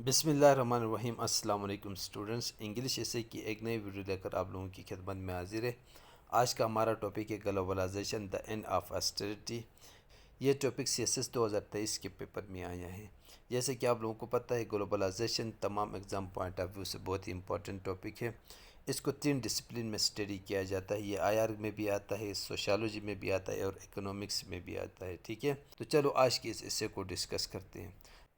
بسم اللہ الرحمن الرحیم۔ السلام علیکم اسٹوڈنٹس، انگلش ایسے کی ایک نئی ویڈیو لے کر آپ لوگوں کی خدمت میں حاضر ہے۔ آج کا ہمارا ٹاپک ہے globalization, the end of austerity. یہ ٹاپک CSS 2023 کے پیپر میں آیا ہے۔ جیسے کہ آپ لوگوں کو پتہ ہے، گلوبلائزیشن تمام ایگزام پوائنٹ آف ویو سے بہت ہی امپورٹنٹ ٹاپک ہے۔ اس کو 3 ڈسپلن میں اسٹڈی کیا جاتا ہے۔ یہ IR میں بھی آتا ہے، سوشالوجی میں بھی آتا ہے اور اکنامکس میں بھی آتا ہے، ٹھیک ہے۔ تو چلو آج کے اس ایسے کو ڈسکس کرتے ہیں۔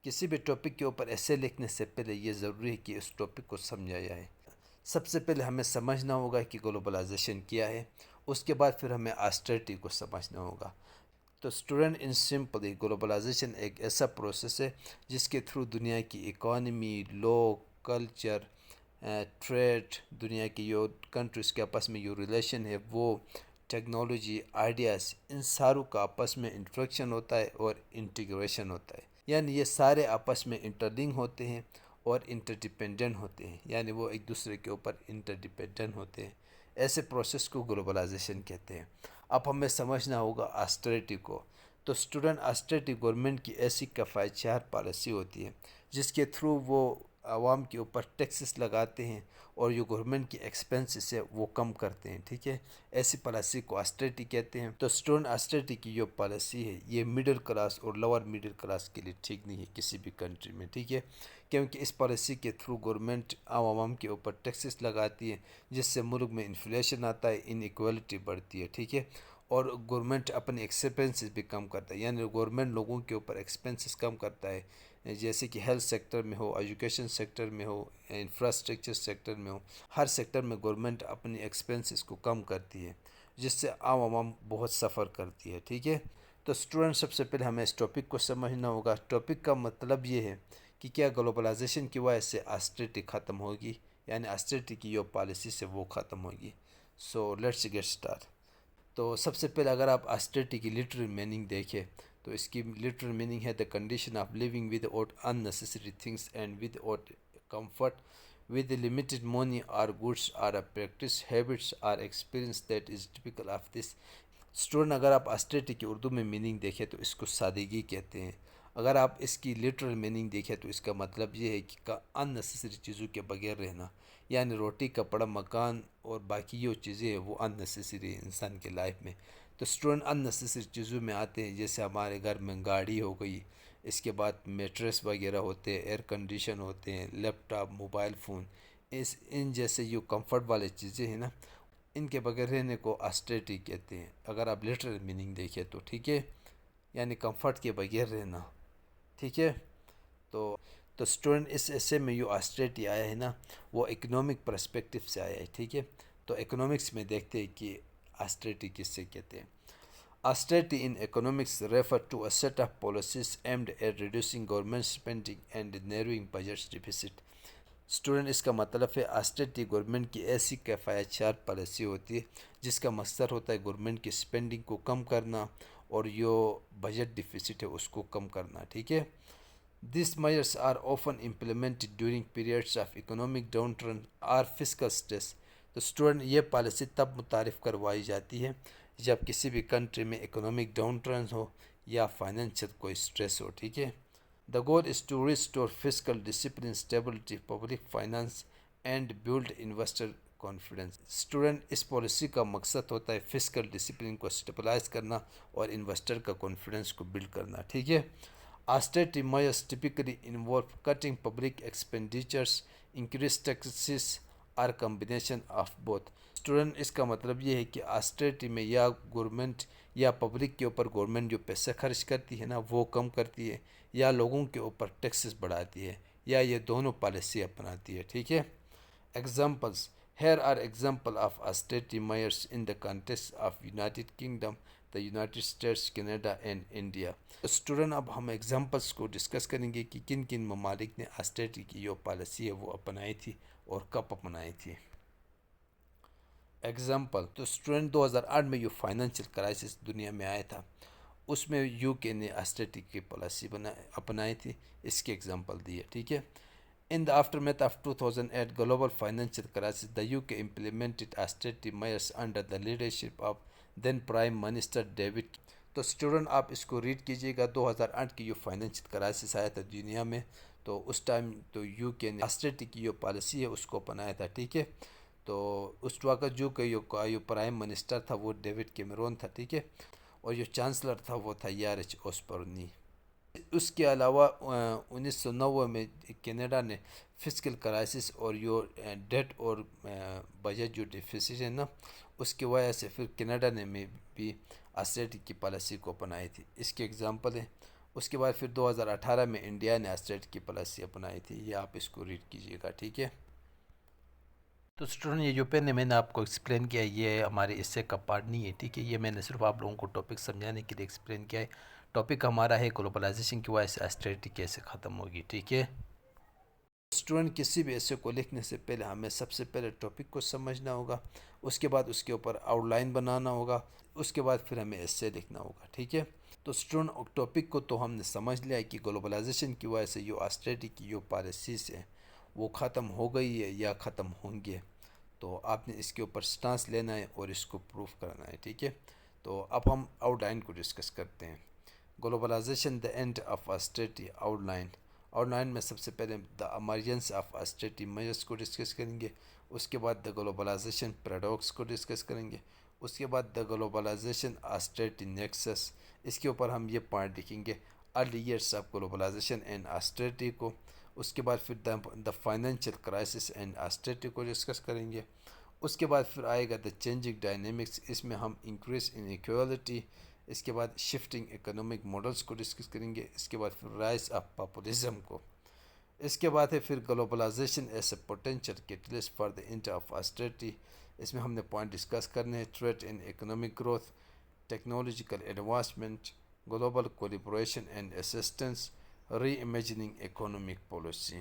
کسی بھی ٹاپک کے اوپر ایسے لکھنے سے پہلے یہ ضروری ہے کہ اس ٹاپک کو سمجھا جائے۔ سب سے پہلے ہمیں سمجھنا ہوگا کہ گلوبلائزیشن کیا ہے، اس کے بعد پھر ہمیں آسٹریٹی کو سمجھنا ہوگا۔ تو اسٹوڈنٹ، ان سمپلی گلوبلائزیشن ایک ایسا پروسیس ہے جس کے تھرو دنیا کی اکانومی، لوگ، کلچر، ٹریڈ، دنیا کی جو کنٹریز کے آپس میں جو ریلیشن ہے وہ، ٹیکنالوجی، آئیڈیاز، ان ساروں کا آپس میں انٹریکشن ہوتا ہے اور انٹیگریشن ہوتا ہے۔ یعنی یہ سارے آپس میں انٹرلنک ہوتے ہیں اور انٹرڈیپینڈنٹ ہوتے ہیں، یعنی وہ ایک دوسرے کے اوپر انٹرڈیپینڈنٹ ہوتے ہیں۔ ایسے پروسیس کو گلوبلائزیشن کہتے ہیں۔ اب ہمیں سمجھنا ہوگا آسٹریٹی کو۔ تو اسٹوڈنٹ، آسٹریٹی گورنمنٹ کی ایسی کفایت شہر پالیسی ہوتی ہے جس کے تھرو وہ عوام کے اوپر ٹیکسز لگاتے ہیں اور جو گورنمنٹ کی ایکسپینسز ہے وہ کم کرتے ہیں، ٹھیک ہے۔ ایسی پالیسی کو آسٹریٹی کہتے ہیں۔ تو اسٹوڈنٹ، آسٹریٹی کی جو پالیسی ہے یہ مڈل کلاس اور لوور مڈل کلاس کے لیے ٹھیک نہیں ہے کسی بھی کنٹری میں، ٹھیک ہے، کیونکہ اس پالیسی کے تھرو گورنمنٹ عوام کے اوپر ٹیکسز لگاتی ہے جس سے ملک میں انفلیشن آتا ہے، ان ایکویلٹی بڑھتی ہے، ٹھیک ہے، اور گورنمنٹ اپنے ایکسپینسز بھی کم کرتا ہے، یعنی گورنمنٹ لوگوں کے اوپر ایکسپینسز کم کرتا ہے، جیسے کہ ہیلتھ سیکٹر میں ہو، ایجوکیشن سیکٹر میں ہو، انفراسٹرکچر سیکٹر میں ہو، ہر سیکٹر میں گورنمنٹ اپنی ایکسپینسز کو کم کرتی ہے جس سے عوام بہت سفر کرتی ہے، ٹھیک ہے۔ تو اسٹوڈنٹ، سب سے پہلے ہمیں اس ٹاپک کو سمجھنا ہوگا۔ ٹاپک کا مطلب یہ ہے کہ کیا گلوبلائزیشن کی وجہ سے آسٹریٹی ختم ہوگی، یعنی آسٹریٹی کی جو پالیسی سے وہ ختم ہوگی۔ So let's get start. تو سب سے پہلے اگر آپ آسٹریٹی کی لٹرل میننگ دیکھیں تو اس کی لٹرل میننگ ہے the condition of living without unnecessary things and without comfort with limited money or goods or a practice habits or experience that is typical of this۔ Student, اگر آپ austerity کی اردو میں meaning دیکھیں تو اس کو سادگی کہتے ہیں۔ اگر آپ اس کی لٹرل میننگ دیکھیں تو اس کا مطلب یہ ہے کہ ان نیسیسری چیزوں کے بغیر رہنا، یعنی روٹی، کپڑا، مکان اور باقی جو چیزیں ہیں وہ ان نیسیسری ہیں انسان کے لائف میں۔ تو اسٹوڈنٹ، ان نیسیسری چیزوں میں آتے ہیں جیسے ہمارے گھر میں گاڑی ہو گئی، اس کے بعد میٹریس وغیرہ ہوتے ہیں، ایئر کنڈیشن ہوتے ہیں، لیپ ٹاپ، موبائل فون، ان جیسے جو کمفرٹ والے چیزیں ہیں نا، ان کے بغیر رہنے کو آسٹریٹی کہتے ہیں اگر آپ لٹرل میننگ دیکھیں تو، ٹھیک ہے، یعنی کمفرٹ کے بغیر رہنا، ٹھیک ہے۔ تو اسٹوڈنٹ، اس ایسے میں جو آسٹریٹی آیا ہے نا وہ اکنامک پرسپیکٹیو سے آیا ہے، ٹھیک ہے۔ تو اکنامکس میں دیکھتے ہیں کہ آسٹریٹی کس سے کہتے ہیں۔ Austerity in economics refer to a set of policies aimed at reducing government spending and narrowing budget deficit۔ Student, اس کا مطلب ہے آسٹریٹی گورنمنٹ کی ایسی کفایت شار پالیسی ہوتی ہے جس کا مقصد ہوتا ہے گورنمنٹ کی اسپینڈنگ کو کم کرنا اور جو بجٹ ڈیفیسٹ ہے اس کو کم کرنا، ٹھیک ہے۔ These measures are often implemented during periods of economic downturn or fiscal stress۔ تو اسٹوڈنٹ، یہ پالیسی تب متعارف کروائی جاتی ہے جب کسی بھی کنٹری میں اکنامک ڈاؤن ٹرن ہو یا فائنینشیل کوئی سٹریس ہو، ٹھیک ہے۔ The goal is to restore fiscal discipline, stability, public finance and build investor confidence۔ Student, اس پالیسی کا مقصد ہوتا ہے فسکل ڈسپلن کو اسٹیبلائز کرنا اور انویسٹر کا کانفیڈنس کو بلڈ کرنا، ٹھیک ہے۔ Austerity measures typically involve cutting public expenditures, increased taxes or combination of both۔ Student, اس کا مطلب یہ ہے کہ آسٹریٹی میں یا گورنمنٹ یا پبلک کے اوپر گورنمنٹ جو پیسے خرچ کرتی ہے نا وہ کم کرتی ہے، یا لوگوں کے اوپر ٹیکسز بڑھاتی ہے، یا یہ دونوں پالیسی اپناتی ہے، ٹھیک ہے۔ Examples, here are example of austerity measures in the context of United Kingdom, the United States, Canada and India. Student, اب ہم ایگزامپلس کو ڈسکس کریں گے کہ کن کن ممالک نے آسٹریٹی کی جو پالیسی ہے وہ اپنائی تھی اور کب اپنائی تھی۔ ایگزامپل، تو اسٹوڈنٹ 2008 میں جو فائنینشیل کرائسس دنیا میں آیا تھا اس میں UK نے آسٹریٹی کی پالیسی اپنائی تھی، اس کی ایگزامپل دی ہے، ٹھیک ہے۔ In the aftermath of 2008 global financial crisis, the UK implemented austerity measures under the leadership of then Prime Minister David۔ تو اسٹوڈنٹ، آپ اس کو ریڈ کیجئے گا۔ 2008 کی جو فائنینشیل کرائسس آیا تھا دنیا میں تو اس ٹائم تو یو کے نے آسٹریٹی کی جو پالیسی ہے اس کو اپنایا تھا. ٹھیک ہے. تو اس وقت جو پرائم منسٹر تھا وہ ڈیوڈ کیمرون تھا. ٹھیک ہے. اور جو چانسلر تھا وہ تھا یارچ اوسبورنی. اس کے علاوہ 1990 میں کینیڈا نے فسکل کرائسس اور جو ڈیٹ اور بجٹ جو ڈیفیسٹ ہے نا اس کی وجہ سے پھر کینیڈا نے میں بھی آسٹریٹی کی پالیسی کو اپنائی تھی. اس کی ایگزامپل ہے. اس کے بعد پھر 2018 میں انڈیا نے آسٹریٹی کی پالیسی اپنائی تھی. یہ آپ اس کو ریڈ کیجیے گا. ٹھیک ہے. تو اسٹوڈنٹ یہ جو پین ہے میں نے آپ کو ایکسپلین کیا ہے یہ ہمارے اس سے کا پارٹ نہیں ہے. ٹھیک ہے. یہ میں نے صرف آپ لوگوں کو ٹاپک سمجھانے کے لیے ایکسپلین کیا ہے. ٹاپک ہمارا ہے گلوبلائزیشن کی وجہ سے آسٹریٹی کیسے ختم ہوگی. ٹھیک ہے. اسٹوڈنٹ کسی بھی ایسے کو لکھنے سے پہلے ہمیں سب سے پہلے ٹاپک کو سمجھنا ہوگا. اس کے بعد اس کے اوپر آؤٹ لائن بنانا ہوگا. اس کے بعد پھر ہمیں ایسے لکھنا ہوگا. ٹھیک ہے. تو اسٹوڈنٹ ٹاپک کو تو ہم نے سمجھ لیا ہے کہ گلوبلائزیشن کی وجہ سے جو آسٹریٹی کی جو پالیسیز ہیں وہ ختم ہو گئی ہے یا ختم ہوں گے. تو آپ نے اس کے اوپر سٹانس لینا ہے اور اس کو پروف کرنا ہے. ٹھیک ہے. تو اب ہم آؤٹ لائن کو ڈسکس کرتے ہیں. Globalization the end of austerity outline. Outline میں سب سے پہلے the emergence of austerity measures کو ڈسکس کریں گے. اس کے بعد دا گلوبلائزیشن پیراڈاکس کو ڈسکس کریں گے. اس کے بعد دا گلوبلائزیشن آسٹریٹی نیکسس. اس کے اوپر ہم یہ پوائنٹ لکھیں گے early years of globalization and austerity کو. اس کے بعد پھر the financial crisis and austerity کو ڈسکس کریں گے. اس کے بعد پھر آئے گا دا چینجنگ ڈائنامکس. اس میں ہم انکریز ان ایکوالٹی. اس کے بعد شفٹنگ اکنامک ماڈلس کو ڈسکس کریں گے. اس کے بعد پھر رائز آف پاپولزم کو. اس کے بعد ہے پھر globalisation as a potential catalyst for the end of austerity. اس میں ہم نے پوائنٹ ڈسکس کرنے ہیں threat in economic growth, technological advancement, global collaboration and assistance, reimagining economic policy.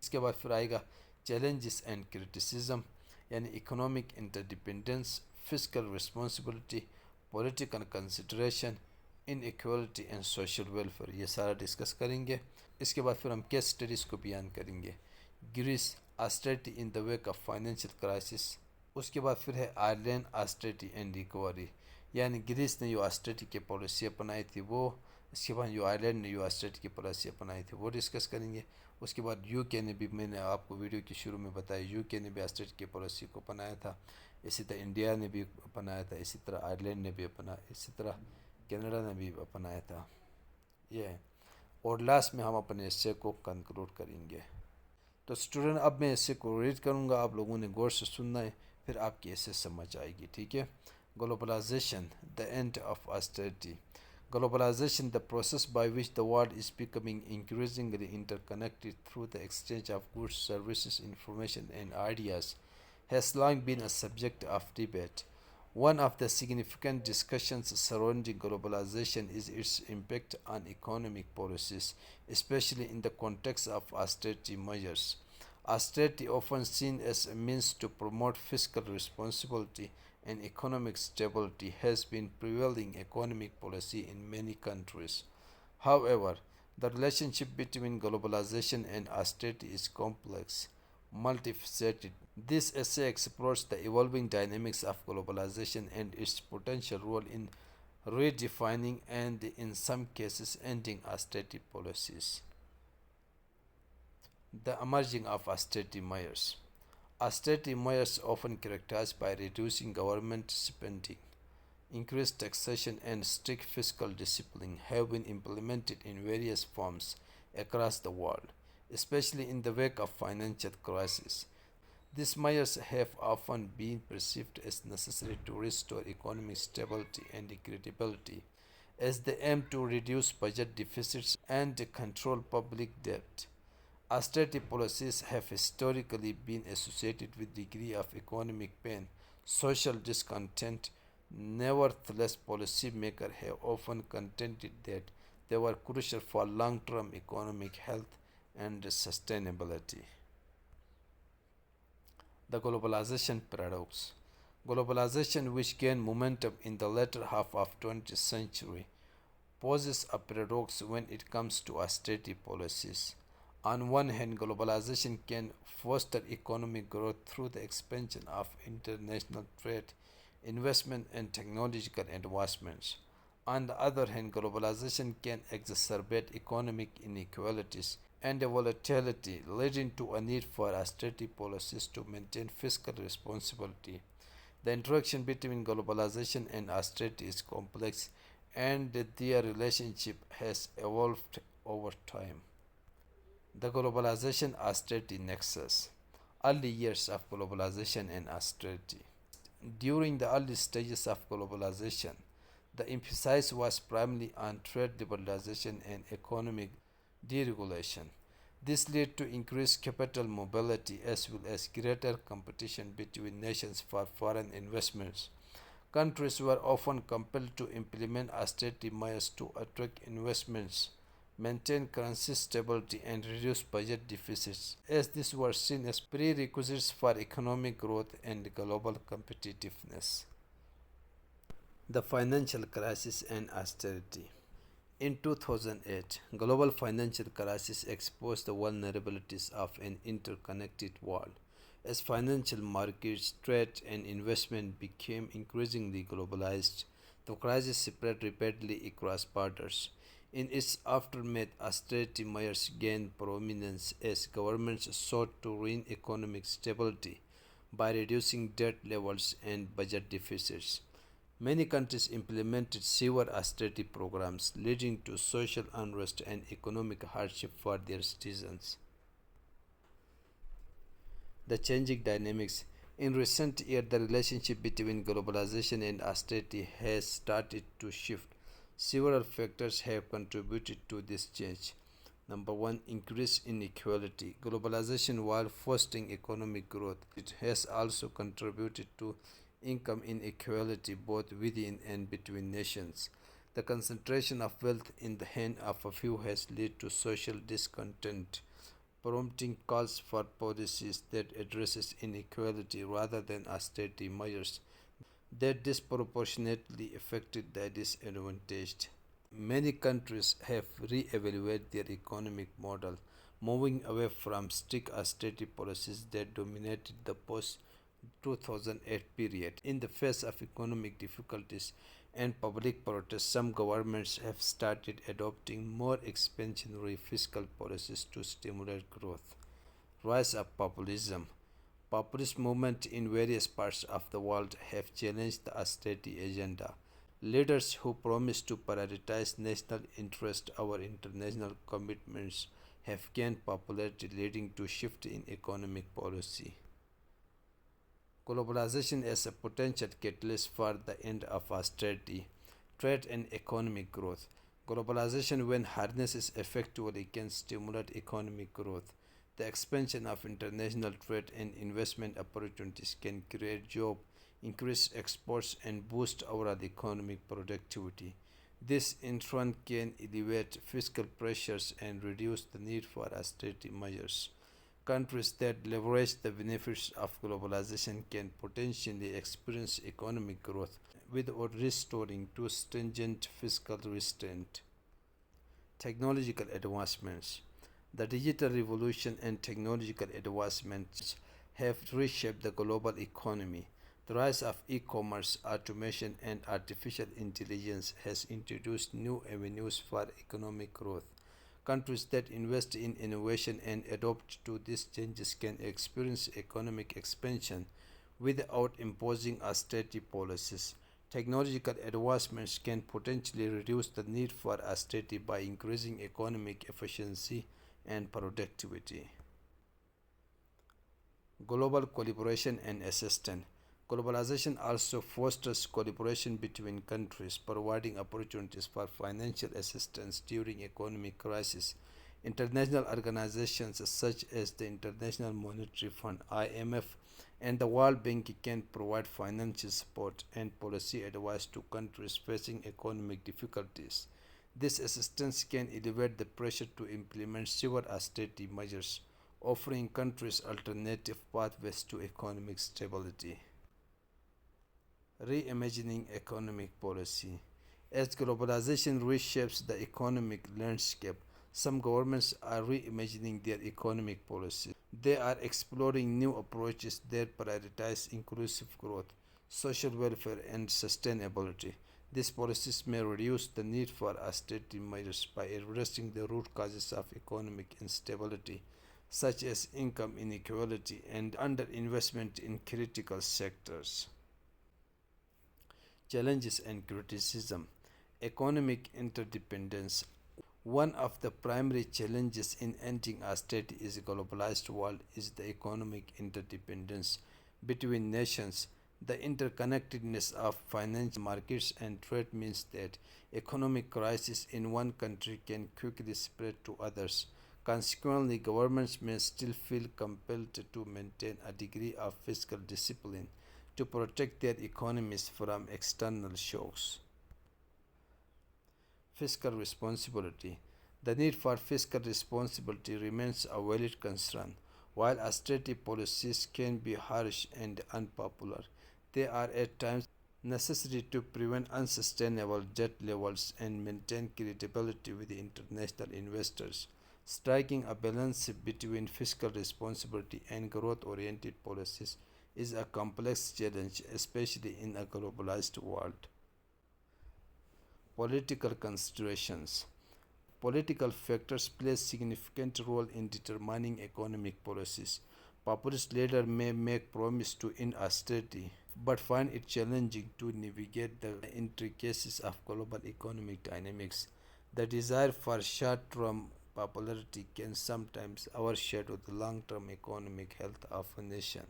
اس کے بعد پھر آئے گا چیلنجز اینڈ کرٹیسزم یعنی economic interdependence, fiscal responsibility, political consideration, inequality and social welfare. یہ سارا ڈسکس کریں گے. اس کے بعد پھر ہم کیس اسٹڈیز کو بیان کریں گے. Greece austerity in the wake of financial crisis. اس کے بعد پھر ہے آئرلینڈ آسٹریٹی اینڈ ریکوری یعنی گریس نے جو آسٹریٹی کی پالیسی اپنائی تھی وہ. اس کے بعد جو آئرلینڈ نے جو آسٹریٹی کی پالیسی اپنائی تھی وہ ڈسکس کریں گے. اس کے بعد یو کے نے بھی, میں نے آپ کو ویڈیو کے شروع میں بتایا, یو کے نے بھی آسٹریٹی کی پالیسی کو اپنایا تھا. اسی طرح انڈیا نے بھی اپنایا تھا. اسی طرح آئرلینڈ نے بھی اپنایا. اسی طرح کینیڈا نے بھی اپنایا تھا. یہ ہے. اور لاسٹ میں ہم اپنے حصے کو کنکلوڈ کریں گے. تو اسٹوڈنٹ اب میں حصے کو ریڈ کروں گا. آپ لوگوں نے غور سے سننا ہے پھر آپ کی حصے سمجھ آئے گی. ٹھیک ہے. Globalization the end of austerity. Globalization, the process by which the world is becoming increasingly interconnected through the exchange of goods, services, information, and ideas, has long been a subject of debate. One of the significant discussions surrounding globalization is its impact on economic policies, especially in the context of austerity measures. Austerity, often seen as a means to promote fiscal responsibility and economic stability, has been prevailing economic policy in many countries. However, the relationship between globalization and austerity is complex, multifaceted. This essay explores the evolving dynamics of globalization and its potential role in redefining and, in some cases, ending austerity policies. The emerging of austerity measures. Austerity measures, often characterized by reducing government spending, increased taxation, and strict fiscal discipline, have been implemented in various forms across the world, especially in the wake of financial crisis. These measures have often been perceived as necessary to restore economic stability and credibility, as they aim to reduce budget deficits and control public debt. Austerity policies have historically been associated with a degree of economic pain, social discontent. Nevertheless, policymakers have often contended that they were crucial for long-term economic health and sustainability. The globalization paradox. Globalization, which gained momentum in the latter half of the 20th century, poses a paradox when it comes to austerity policies. On one hand, globalization can foster economic growth through the expansion of international trade, investment, and technological advancements. On the other hand, globalization can exacerbate economic inequalities, and a volatility, leading to a need for austerity policies to maintain fiscal responsibility. The interaction between globalization and austerity is complex, and their relationship has evolved over time. The globalization austerity nexus. Early years of globalization and austerity. During the early stages of globalization, the emphasis was primarily on trade liberalization and economic deregulation. This led to increased capital mobility as well as greater competition between nations for foreign investments. Countries were often compelled to implement austerity measures to attract investments, maintain currency stability, and reduce budget deficits, as these were seen as prerequisites for economic growth and global competitiveness. The financial crisis and austerity. In 2008, global financial crisis exposed the vulnerabilities of an interconnected world. As financial markets, trade, and investment became increasingly globalized, the crisis spread rapidly across borders. In its aftermath, austerity measures gained prominence as governments sought to regain economic stability by reducing debt levels and budget deficits. Many countries implemented severe austerity programs, leading to social unrest and economic hardship for their citizens. The changing dynamics. In recent years, the relationship between globalization and austerity has started to shift. Several factors have contributed to this change. Number one, increased inequality. Globalization, while fostering economic growth, it has also contributed to income inequality both within and between nations. The concentration of wealth in the hand of a few has led to social discontent, prompting calls for policies that addresses inequality rather than austerity measures that disproportionately affected the disadvantaged. Many countries have re-evaluated their economic model, moving away from strict austerity policies that dominated the post-2008 period. In the face of economic difficulties and public protests, some governments have started adopting more expansionary fiscal policies to stimulate growth. Rise of populism. Populist movements in various parts of the world have challenged the austerity agenda. Leaders who promise to prioritize national interest over international commitments have gained popularity, leading to shift in economic policy. Globalization as a potential catalyst for the end of austerity, trade and economic growth. Globalization, when harnessed effectively, can stimulate economic growth. The expansion of international trade and investment opportunities can create jobs, increase exports, and boost overall economic productivity. This in turn can alleviate fiscal pressures and reduce the need for austerity measures. Countries that leverage the benefits of globalization can potentially experience economic growth without restoring to stringent fiscal restraint. Technological advancements. The digital revolution and technological advancements have reshaped the global economy. The rise of e-commerce, automation, and artificial intelligence has introduced new avenues for economic growth. Countries that invest in innovation and adapt to these changes can experience economic expansion without imposing austerity policies. Technological advancements can potentially reduce the need for austerity by increasing economic efficiency and productivity. Global collaboration and assistance. Globalization also fosters collaboration between countries, providing opportunities for financial assistance during economic crisis. International organizations such as the International Monetary Fund (IMF) and the World Bank can provide financial support and policy advice to countries facing economic difficulties. This assistance can alleviate the pressure to implement severe austerity measures, offering countries alternative pathways to economic stability. Reimagining economic policy. As globalization reshapes the economic landscape, some governments are reimagining their economic policies. They are exploring new approaches that prioritize inclusive growth, social welfare, and sustainability. These policies may reduce the need for austerity measures by addressing the root causes of economic instability, such as income inequality and underinvestment in critical sectors. Challenges and criticism. Economic interdependence. One of the primary challenges in ending austerity in a globalized world is the economic interdependence between nations. The interconnectedness of financial markets and trade means that economic crisis in one country can quickly spread to others. Consequently, governments may still feel compelled to maintain a degree of fiscal discipline to protect their economies from external shocks. Fiscal responsibility. The need for fiscal responsibility remains a valid concern. While austerity policies can be harsh and unpopular, they are at times necessary to prevent unsustainable debt levels and maintain credibility with international investors. Striking a balance between fiscal responsibility and growth oriented policies is a complex challenge, especially in a globalized world. Political considerations. Political factors play a significant role in determining economic policies. Populist leaders may make promises to end austerity, but find it challenging to navigate the intricacies of global economic dynamics. The desire for short-term popularity can sometimes overshadow the long-term economic health of a nation.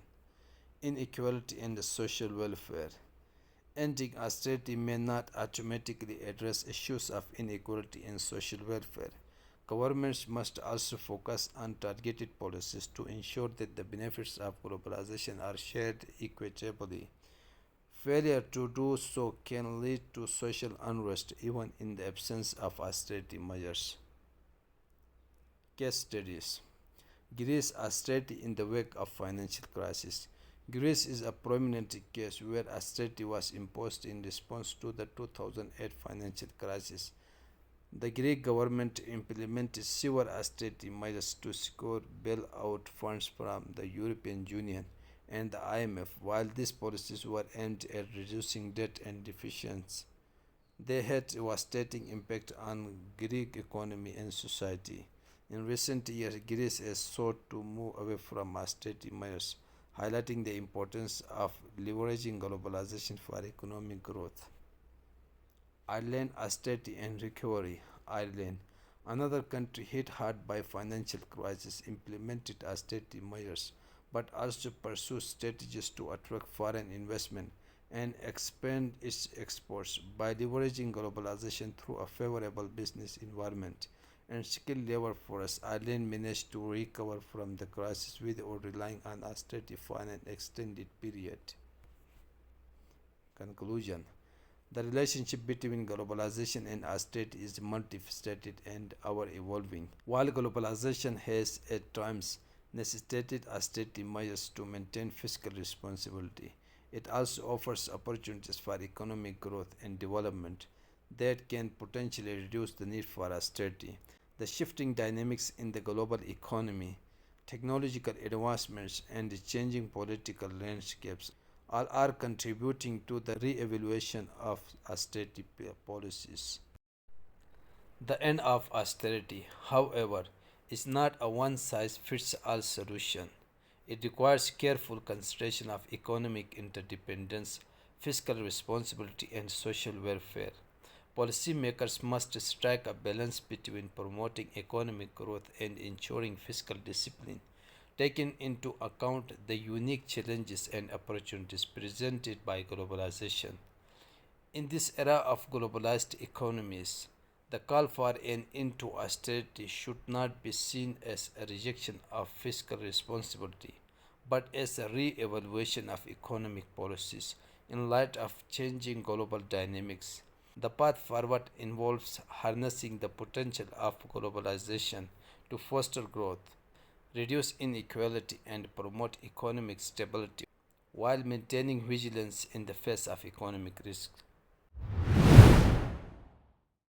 Inequality and social welfare. Ending austerity may not automatically address issues of inequality and social welfare. Governments must also focus on targeted policies to ensure that the benefits of globalization are shared equitably. Failure to do so can lead to social unrest even in the absence of austerity measures. Case studies. Greece austerity in the wake of financial crisis. Greece is a prominent case where austerity was imposed in response to the 2008 financial crisis. The Greek government implemented severe austerity measures to secure bailout funds from the European Union and the IMF. While these policies were aimed at reducing debt and deficits, they had a devastating impact on Greek economy and society. In recent years, Greece has sought to move away from austerity measures, highlighting the importance of leveraging globalization for economic growth. Ireland austerity and recovery. Ireland, another country hit hard by financial crisis, implemented austerity measures, but also pursued strategies to attract foreign investment and expand its exports by leveraging globalization through a favorable business environment and skilled labor force. Ireland managed to recover from the crisis without relying on austerity for an extended period. Conclusion. The relationship between globalization and austerity is multifaceted and ever evolving. While globalization has at times necessitated austerity measures to maintain fiscal responsibility, it also offers opportunities for economic growth and development that can potentially reduce the need for austerity. The shifting dynamics in the global economy, technological advancements, and the changing political landscapes all are contributing to the re-evaluation of austerity policies. The end of austerity, however, is not a one-size-fits-all solution. It requires careful consideration of economic interdependence, fiscal responsibility, and social welfare. Policymakers must strike a balance between promoting economic growth and ensuring fiscal discipline, taking into account the unique challenges and opportunities presented by globalization. In this era of globalized economies, the call for an end to austerity should not be seen as a rejection of fiscal responsibility, but as a re evaluation of economic policies in light of changing global dynamics. The path forward involves harnessing the potential of globalization to foster growth, reduce inequality, and promote economic stability while maintaining vigilance in the face of economic risks.